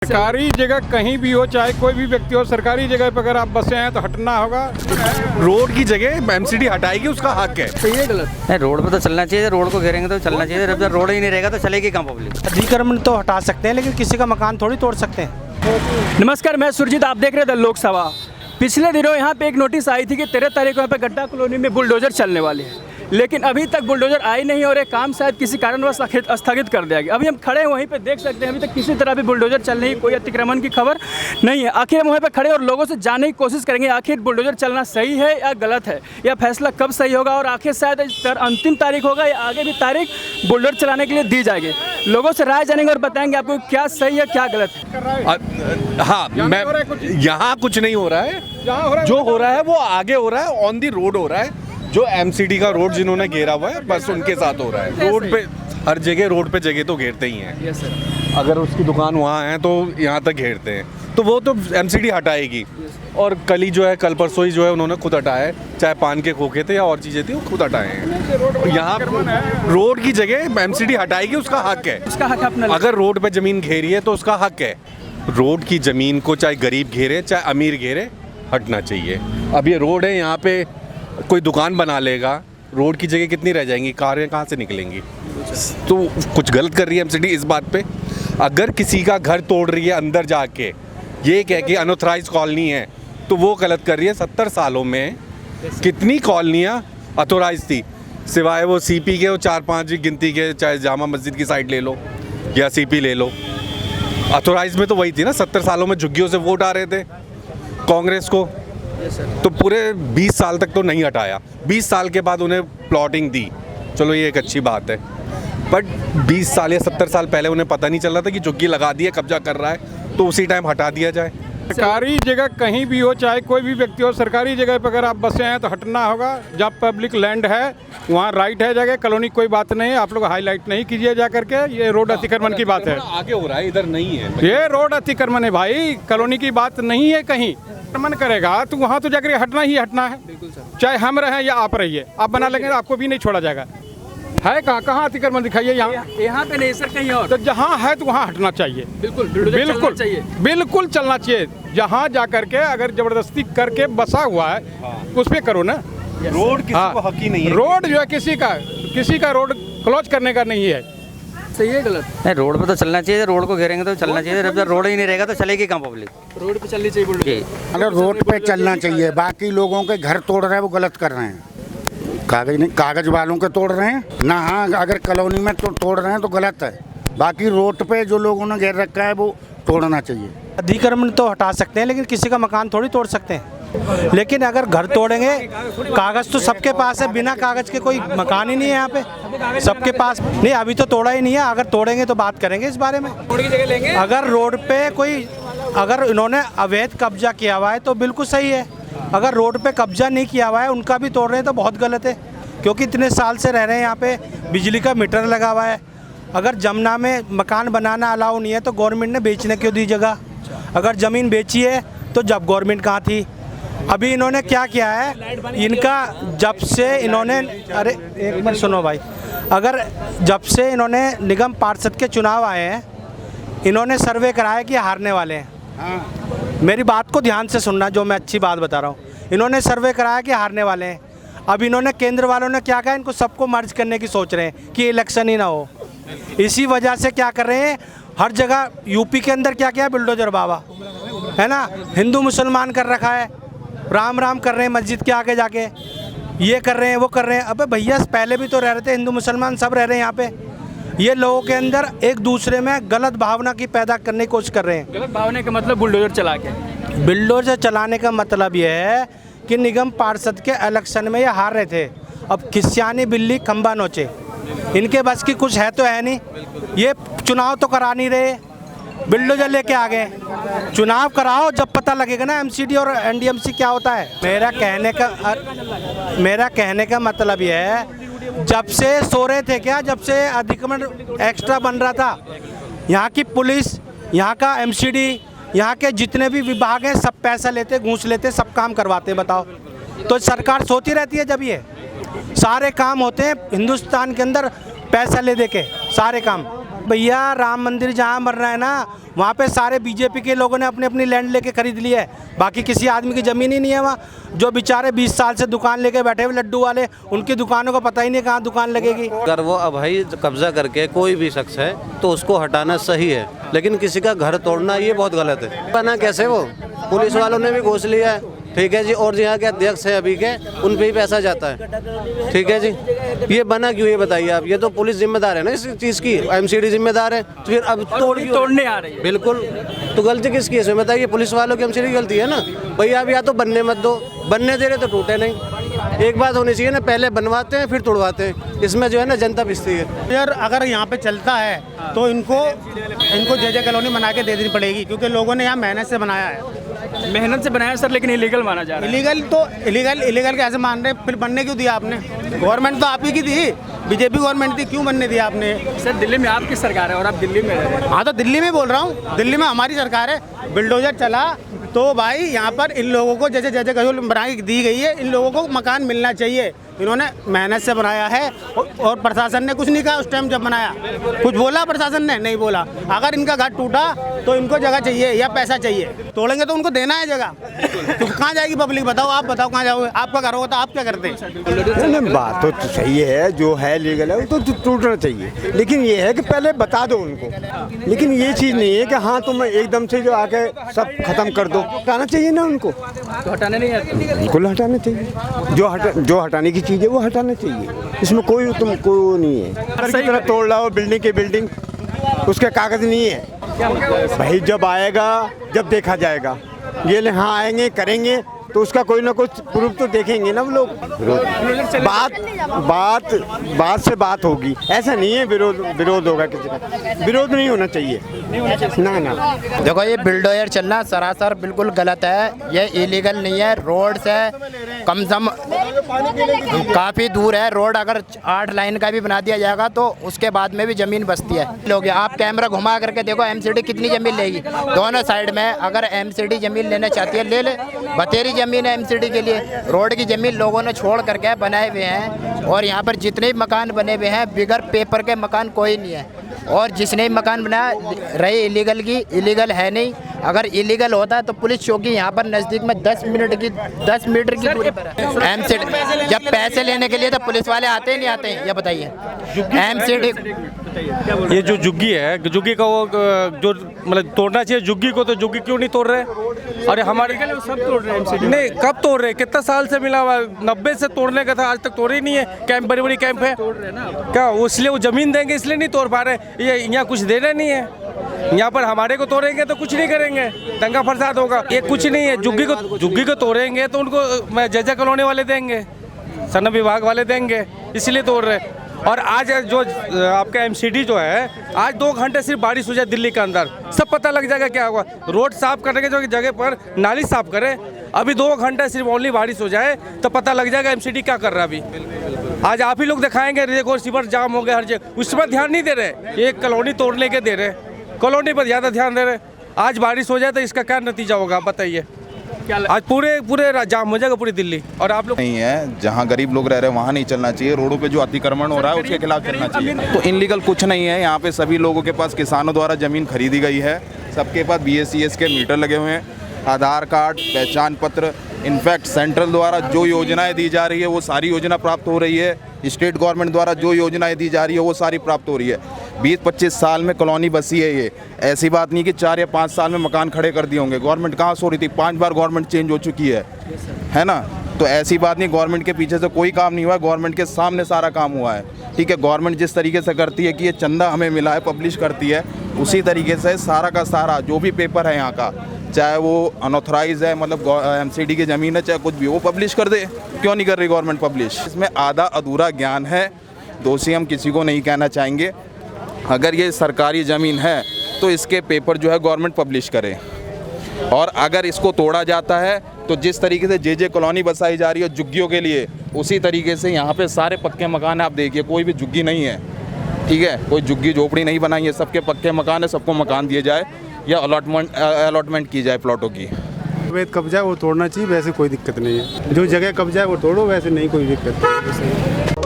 सरकारी जगह कहीं भी हो, चाहे कोई भी व्यक्ति हो, सरकारी जगह पर अगर आप बसे हैं तो हटना होगा। रोड की जगह एमसीडी हटाएगी, उसका हक है। सही है गलत? नहीं, रोड पे तो चलना चाहिए। रोड को घेरेंगे तो चलना चाहिए। जब तक रोड ही नहीं रहेगा तो चलेगी कहाँ पब्लिक। अधिक्रमण तो हटा सकते हैं, लेकिन किसी का मकान थोड़ी तोड़ सकते हैं। नमस्कार, मैं सुरजीत, आप देख रहे थे लोकसभा। पिछले दिनों यहाँ पे एक नोटिस आई थी कि 13 तारीख को यहाँ पे गड्ढा कॉलोनी में बुलडोजर चलने वाली है, लेकिन अभी तक बुलडोजर आई नहीं और ये काम शायद किसी कारणवश स्थगित कर दिया गया। अभी हम खड़े हैं वहीं पे, देख सकते हैं अभी तक किसी तरह भी बुलडोजर चलने की कोई अतिक्रमण की खबर नहीं है। आखिर हम वहीं पे खड़े और लोगों से जानने की कोशिश करेंगे आखिर बुलडोजर चलना सही है या गलत है, या फैसला कब सही होगा और आखिर शायद अंतिम तारीख होगा या आगे भी तारीख बुलडोजर चलाने के लिए दी जाएगी। लोगों से राय जानेंगे और बताएंगे आपको क्या सही है क्या गलत है। हाँ, मैं यहाँ कुछ नहीं हो रहा है। जो हो रहा है वो आगे हो रहा है, ऑन दी रोड हो रहा है। जो एमसीडी का रोड जिन्होंने घेरा हुआ है, बस उनके साथ हो रहा है। रोड पे हर जगह, रोड पे जगह तो घेरते ही हैं। Yes sir. अगर उसकी दुकान वहाँ है तो यहाँ तक घेरते हैं, तो वो तो एमसीडी हटाएगी। और कल ही जो है, कल परसों ही जो है, उन्होंने खुद हटाया है। चाहे पान के खोखे थे या और चीज़ें थी, वो खुद हटाए हैं। यहाँ रोड की जगह एमसीडी हटाएगी, उसका हक है। उसका हक अपना। अगर रोड पे ज़मीन घेरी है तो उसका हक है। रोड की ज़मीन को चाहे गरीब घेरे चाहे अमीर घेरे, हटना चाहिए। अब ये रोड है, यहाँ पे कोई दुकान बना लेगा, रोड की जगह कितनी रह जाएंगी, कारें कहाँ से निकलेंगी? तो कुछ गलत कर रही है एमसीडी इस बात पे। अगर किसी का घर तोड़ रही है अंदर जाके, ये कह के अनऑथराइज कॉलोनी है, तो वो गलत कर रही है। 70 सालों में कितनी कॉलोनियाँ अथोराइज थी, सिवाय वो सीपी के, वो 4-5 गिनती के, चाहे जामा मस्जिद की साइड ले लो या सीपी ले लो। अथोराइज में तो वही थी ना। 70 सालों में झुग्गियों से वोट आ रहे थे कांग्रेस को, तो पूरे 20 साल तक तो नहीं हटाया। 20 साल के बाद उन्हें प्लॉटिंग दी, चलो ये एक अच्छी बात है। बट 20 साल या 70 साल पहले उन्हें पता नहीं चल रहा था कि झुग्गी लगा दी है, कब्जा कर रहा है, तो उसी टाइम हटा दिया जाए। सरकारी जगह कहीं भी हो, चाहे कोई भी व्यक्ति हो, सरकारी जगह पर अगर आप बसे हैं तो हटना होगा। जब पब्लिक लैंड है वहाँ राइट है जगह, कॉलोनी कोई बात नहीं है। आप लोग हाईलाइट नहीं कीजिए जा करके, ये रोड अतिक्रमण की बात है। आगे हो रहा है, इधर नहीं है। ये रोड अतिक्रमण है भाई, कॉलोनी की बात नहीं है। कहीं अतिक्रमण करेगा तो वहाँ तो जाकर हटना ही हटना है। चाहे हम रहें या आप रहिए, आप बना लेंगे तो आपको भी नहीं छोड़ा जाएगा। है कहाँ अतिक्रमण दिखाइए? यहाँ पे नहीं सर, कहीं और। तो जहाँ है तो वहाँ हटना चाहिए। बिल्कुल बिल्कुल चलना चाहिए। जहाँ जा करके अगर जबरदस्ती करके बसा हुआ है उस पे करो ना। रोड किसी को हक ही नहीं है। रोड जो है किसी का रोड क्लोज करने का नहीं है। सही है गलत? नहीं, रोड पे तो चलना चाहिए। रोड को घेरेंगे तो चलना चाहिए। जब तक रोड ही नहीं रहेगा तो चलेगी कहाँ पब्लिक। रोड पे चलनी चाहिए बुलडोजर। अगर रोड पे चलना चाहिए, बाकी लोगों के घर तोड़ रहे हैं वो गलत कर रहे हैं। कागज नहीं, कागज वालों के तोड़ रहे हैं ना। हाँ, अगर कॉलोनी में तो तोड़ रहे हैं तो गलत है। बाकी रोड पे जो लोगों ने घेर रखा है वो तोड़ना चाहिए। अधिक्रमण तो हटा सकते हैं, लेकिन किसी का मकान थोड़ी तोड़ सकते हैं। लेकिन अगर घर तोड़ेंगे, कागज तो सबके पास है, बिना कागज के कोई मकान ही नहीं है यहाँ पे सबके पास। नहीं, अभी तो तोड़ा ही नहीं है। अगर तोड़ेंगे तो बात करेंगे इस बारे में। अगर रोड पे कोई, अगर इन्होंने अवैध कब्जा किया हुआ है तो बिल्कुल सही है। अगर रोड पे कब्जा नहीं किया हुआ है, उनका भी तोड़ रहे हैं तो बहुत गलत है, क्योंकि इतने साल से रह रहे हैं यहाँ पे। बिजली का मीटर लगा हुआ है। अगर जमुना में मकान बनाना अलाउ नहीं है तो गवर्नमेंट ने बेचने क्यों दी जगह? अगर ज़मीन बेची है तो जब गवर्नमेंट कहाँ थी? अभी इन्होंने क्या किया है, इनका जब से इन्होंने, अरे एक मिनट सुनो भाई, अगर जब से इन्होंने निगम पार्षद के चुनाव आए हैं, इन्होंने सर्वे कराया कि हारने वाले हैं। मेरी बात को ध्यान से सुनना, जो मैं अच्छी बात बता रहा हूँ। इन्होंने सर्वे कराया कि हारने वाले हैं। अब इन्होंने, केंद्र वालों ने क्या कहा, इनको सबको मर्ज करने की सोच रहे हैं कि इलेक्शन ही ना हो। इसी वजह से क्या कर रहे हैं, हर जगह यूपी के अंदर क्या क्या है, बुलडोजर बाबा है ना, हिंदू मुसलमान कर रखा है, राम राम कर रहे हैं मस्जिद के आगे जाके, ये कर रहे हैं वो कर रहे हैं। अबे भैया, पहले भी तो रह रहे थे, हिंदू मुसलमान सब रह रहे हैं यहाँ पे। ये लोगों के अंदर एक दूसरे में गलत भावना की पैदा करने की कोशिश कर रहे हैं। गलत भावना का मतलब बुलडोजर चला के, बुलडोजर चलाने का मतलब ये है कि निगम पार्षद के इलेक्शन में ये हार रहे थे। अब खिस्यानी बिल्ली खंबा नोचे, इनके बस की कुछ है तो है नहीं। ये चुनाव तो करा नहीं रहे, बुलडोजर लेके आ गए। चुनाव कराओ, जब पता लगेगा ना एमसीडी और एनडीएमसी क्या होता है। मेरा कहने का मतलब ये है, जब से सो रहे थे क्या, जब से अधिक्रमण एक्स्ट्रा बन रहा था, यहाँ की पुलिस, यहाँ का एमसीडी, यहाँ के जितने भी विभाग हैं, सब पैसा लेते, घूस लेते, सब काम करवाते। बताओ, तो सरकार सोती रहती है जब ये सारे काम होते हैं हिंदुस्तान के अंदर पैसा ले दे के सारे काम। भैया राम मंदिर जहाँ बन रहा है ना, वहाँ पे सारे बीजेपी के लोगों ने अपनी अपनी लैंड लेके खरीद ली है, बाकी किसी आदमी की ज़मीन ही नहीं है वहाँ। जो बेचारे 20 साल से दुकान लेके बैठे हुए लड्डू वाले, उनकी दुकानों को पता ही नहीं कहाँ दुकान लगेगी। अगर वो अभाई कब्जा करके कोई भी शख्स है तो उसको हटाना सही है, लेकिन किसी का घर तोड़ना ये बहुत गलत है। बना कैसे वो, पुलिस वालों ने भी घूस लिया है, ठीक है जी, और यहाँ के अध्यक्ष है अभी के, उन पे ही पैसा जाता है, ठीक है जी। ये बना क्यों, ये बताइए आप। ये तो पुलिस जिम्मेदार है ना इस चीज़ की, एमसीडी जिम्मेदार है, तो फिर अब तोड़ने आ रही है। बिल्कुल, तो गलती किसकी है इसमें बताइए, पुलिस वालों की, एमसीडी की गलती है ना। भैया आप या तो बनने मत दो, बनने दे रहे तो टूटे नहीं। एक बात होनी चाहिए ना, पहले बनवाते हैं फिर तोड़वाते हैं, इसमें जो है ना जनता पिसती है। यार अगर यहाँ पे चलता है तो इनको जे कॉलोनी बना के दे देनी पड़ेगी, क्योंकि लोगों ने यहाँ मेहनत से बनाया है। मेहनत से बनाया सर, लेकिन इलीगल माना जा रहा है। इलीगल तो इलीगल कैसे मान रहे, फिर बनने क्यों दिया आपने? गवर्नमेंट तो आप ही की थी, बीजेपी गवर्नमेंट थी, क्यों बनने दिया आपने? सर दिल्ली में आपकी सरकार है और आप दिल्ली में रह रहे हैं। हाँ तो दिल्ली में बोल रहा हूँ, दिल्ली में हमारी सरकार है। बुलडोजर चला तो भाई यहाँ पर इन लोगों को जैसे जैसे कहीं बना के दी गई है, इन लोगों को मकान मिलना चाहिए। इन्होंने मेहनत से बनाया है और प्रशासन ने कुछ नहीं कहा उस टाइम जब बनाया। कुछ बोला प्रशासन ने? नहीं बोला। अगर इनका घर टूटा तो इनको जगह चाहिए या पैसा चाहिए, तोड़ेंगे तो उनको देना है जगह। तो कहाँ जाएगी पब्लिक? बताओ, आप बताओ कहाँ जाओगे? आपका घर होगा तो आप क्या करते? नहीं, बात तो सही है, जो है लीगल है वो तो टूटना चाहिए, लेकिन ये है कि पहले बता दो उनको। लेकिन ये चीज़ नहीं है कि हाँ तुम एकदम से जो आके सब खत्म कर दो, हटाना चाहिए ना उनको। तो हटाने नहीं आते? बिल्कुल हटाना चाहिए, जो हटाने की चीज़ है वो हटाना चाहिए, इसमें कोई नहीं है। अगर की तरह तोड़ लाओ बिल्डिंग के बिल्डिंग, उसके कागज़ नहीं है। क्या मतलब है? भाई जब आएगा, जब देखा जाएगा, ये ले हाँ आएंगे करेंगे तो उसका कोई ना कुछ प्रूफ तो देखेंगे ना वो लोग। बात से बात होगी, ऐसा नहीं है विरोध होगा किसी का। विरोध नहीं होना चाहिए, ना। देखो ये बुलडोजर चलना सरासर बिल्कुल गलत है, ये इलीगल नहीं है। रोड से कम से कम काफ़ी दूर है रोड, अगर 8 लाइन का भी बना दिया जाएगा तो उसके बाद में भी ज़मीन बचती है। लोग आप कैमरा घुमा करके देखो एमसीडी कितनी ज़मीन लेगी दोनों साइड में। अगर एमसीडी ज़मीन लेना चाहती है ले ले, बतेरी ज़मीन है एमसीडी के लिए। रोड की ज़मीन लोगों ने छोड़ करके बनाए हुए हैं, और यहाँ पर जितने भी मकान बने हुए हैं बिगर पेपर के मकान कोई नहीं है। और जिसने भी मकान बनाया रही इलीगल की, इलीगल है नहीं। अगर इलीगल होता है तो पुलिस चौकी यहाँ पर नज़दीक में 10 मीटर की दूरी पर है। एमसीडी जब पैसे लेने के लिए तो पुलिस वाले आते ही नहीं आते हैं, ये बताइए। एमसीडी ये जो जुग्गी है, जुग्गी का वो जो मतलब तोड़ना चाहिए जुग्गी को, तो जुग्गी क्यों नहीं तोड़ रहे? अरे हमारे सब तोड़ रहे हैं एमसीडी। नहीं, कब तोड़ रहे? कितना साल से मिला हुआ? 90 से तोड़ने का था, आज तक तोड़े ही नहीं है। कैंप बड़ी कैंप है, क्या वो इसलिए वो जमीन देंगे इसलिए नहीं तोड़ पा रहे? ये यहाँ कुछ देना नहीं है, यहाँ पर हमारे को तोड़ेंगे तो कुछ नहीं करेंगे, दंगा फसाद होगा। ये कुछ नहीं है, जुग्गी को तोड़ेंगे तो उनको जजा कॉलोनी वाले देंगे, सन विभाग वाले देंगे, इसलिए तोड़ रहे। और आज जो आपका एमसीडी जो है, आज 2 घंटे सिर्फ बारिश हो जाए दिल्ली के अंदर, सब पता लग जाएगा क्या हुआ। रोड साफ करने के जो जगह पर नाली साफ करे, अभी 2 घंटे सिर्फ ओनली बारिश हो जाए तो पता लग जाएगा एमसीडी क्या कर रहा है अभी। आज आप ही लोग दिखाएंगे, देखो रिवर जाम हो गया हर जगह, उस पर ध्यान नहीं दे रहे। एक कॉलोनी तोड़ने के दे रहे, कॉलोनी पर ज़्यादा ध्यान दे रहे। आज बारिश हो जाए तो इसका क्या नतीजा होगा आप बताइए? आज पूरे जाम हो जाएगा पूरी दिल्ली। और आप लोग नहीं है, जहाँ गरीब लोग रह रहे हैं वहाँ नहीं चलना चाहिए। रोडों पे जो अतिक्रमण हो रहा है उसके खिलाफ चलना चाहिए। तो इनलीगल कुछ नहीं है, यहाँ पे सभी लोगों के पास किसानों द्वारा ज़मीन खरीदी गई है, सबके पास BSCS के मीटर लगे हुए हैं, आधार कार्ड, पहचान पत्र। इनफैक्ट सेंट्रल द्वारा जो योजनाएं दी जा रही है वो सारी योजना प्राप्त हो रही है, स्टेट गवर्नमेंट द्वारा जो योजनाएं दी जा रही है वो सारी प्राप्त हो रही है। 20-25 साल में कॉलोनी बसी है, ये ऐसी बात नहीं कि 4 या 5 साल में मकान खड़े कर दिए होंगे। गवर्नमेंट कहाँ सो रही थी? 5 बार गवर्नमेंट चेंज हो चुकी है ना। तो ऐसी बात नहीं, गवर्नमेंट के पीछे से कोई काम नहीं हुआ है, गवर्नमेंट के सामने सारा काम हुआ है। ठीक है, गवर्नमेंट जिस तरीके से करती है कि ये चंदा हमें मिला है पब्लिश करती है, उसी तरीके से सारा का सारा जो भी पेपर है यहाँ का, चाहे वो अनऑथराइज है, मतलब एमसीडी की ज़मीन है, चाहे कुछ भी, वो पब्लिश कर दे। क्यों नहीं कर रही गवर्नमेंट पब्लिश? इसमें आधा अधूरा ज्ञान है, दोषी हम किसी को नहीं कहना चाहेंगे। अगर ये सरकारी ज़मीन है तो इसके पेपर जो है गवर्नमेंट पब्लिश करे, और अगर इसको तोड़ा जाता है तो जिस तरीके से जे कॉलोनी बसाई जा रही है जुग्गियों के लिए, उसी तरीके से यहाँ पे सारे पक्के मकान है। आप देखिए, कोई भी जुग्गी नहीं है, ठीक है, कोई झुग्गी झोपड़ी नहीं बनाई है, सबके पक्के मकान है, सबको मकान दिए जाए या अलॉटमेंट की जाए प्लॉटों की। अवैध कब्जा वो तोड़ना चाहिए, वैसे कोई दिक्कत नहीं है। जो जगह कब्जा है वो तोड़ो, वैसे नहीं कोई दिक्कत।